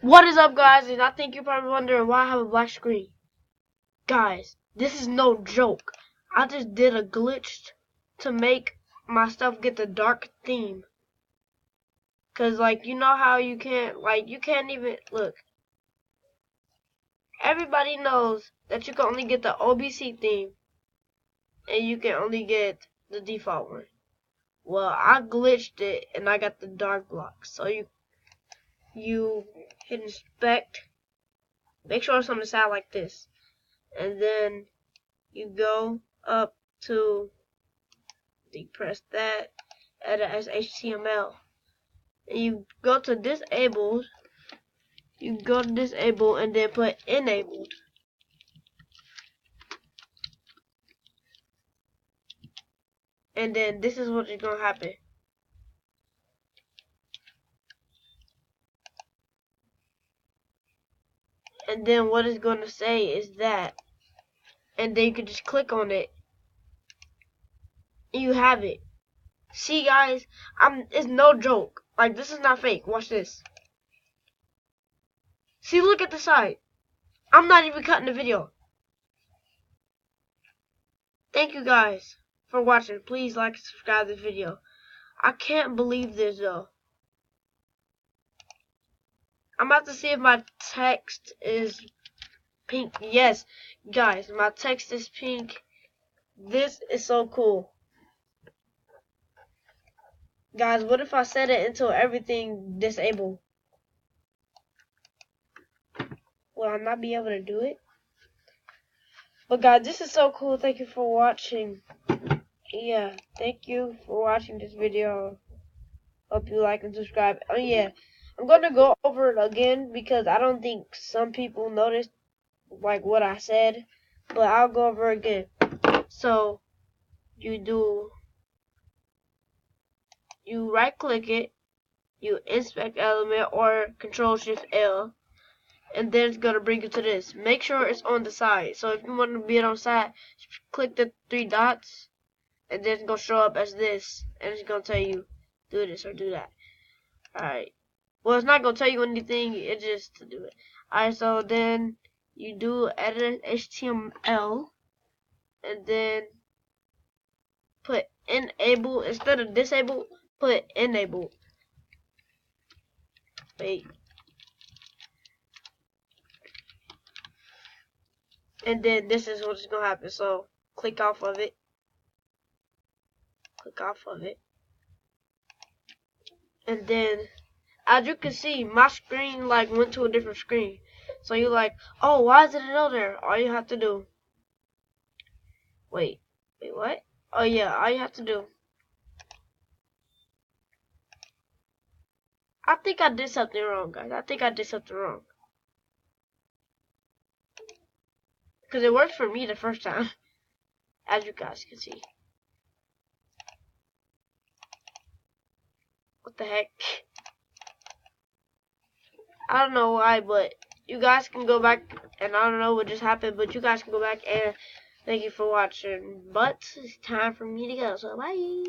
What is up, guys? And I think you're probably wondering why I have a black screen. Guys, this is no joke. I just did a glitch to make my stuff get the dark theme. Cause like, you know how you can't even, look. Everybody knows that you can only get the OBC theme. And you can only get the default one. Well, I glitched it and I got the dark block. So you hit inspect. Make sure it's on the side like this. And then you go up to depress that, edit as HTML. And you go to disabled. You go to disable and then put enabled. And then this is what is gonna happen. And then what it's gonna say is that. And then you can just click on it. And you have it. See, guys, it's no joke. Like, this is not fake. Watch this. See, look at the side. I'm not even cutting the video. Thank you guys for watching. Please like and subscribe to this video. I can't believe this though. I'm about to see if my text is pink. Yes, guys, my text is pink. This is so cool. Guys, what if I set it until everything disabled? Will I not be able to do it? But guys, this is so cool. Thank you for watching. Yeah, thank you for watching this video. Hope you like and subscribe. Oh yeah, I'm gonna go over it again because I don't think some people noticed like what I said, but I'll go over it again. So you right click it, you inspect element or Control Shift L, and then it's gonna bring you to this. Make sure it's on the side. So if you want to be it on the side, click the 3 dots, and then it's gonna show up as this, and it's gonna tell you do this or do that. Alright. Well, it's not gonna tell you anything. It's just to do it. Alright. So then you do edit HTML, and then put enable instead of disable. Put enable. Wait. And then this is what's gonna happen. So click off of it. Click off of it. And then, as you can see, my screen like went to a different screen. So you're like, oh, why is it on there? All you have to do. Wait, what? Oh yeah, all you have to do. I think I did something wrong, guys. I think I did something wrong. Because it worked for me the first time. As you guys can see. What the heck? I don't know why, but you guys can go back, and I don't know what just happened, but you guys can go back and thank you for watching. But it's time for me to go, so bye.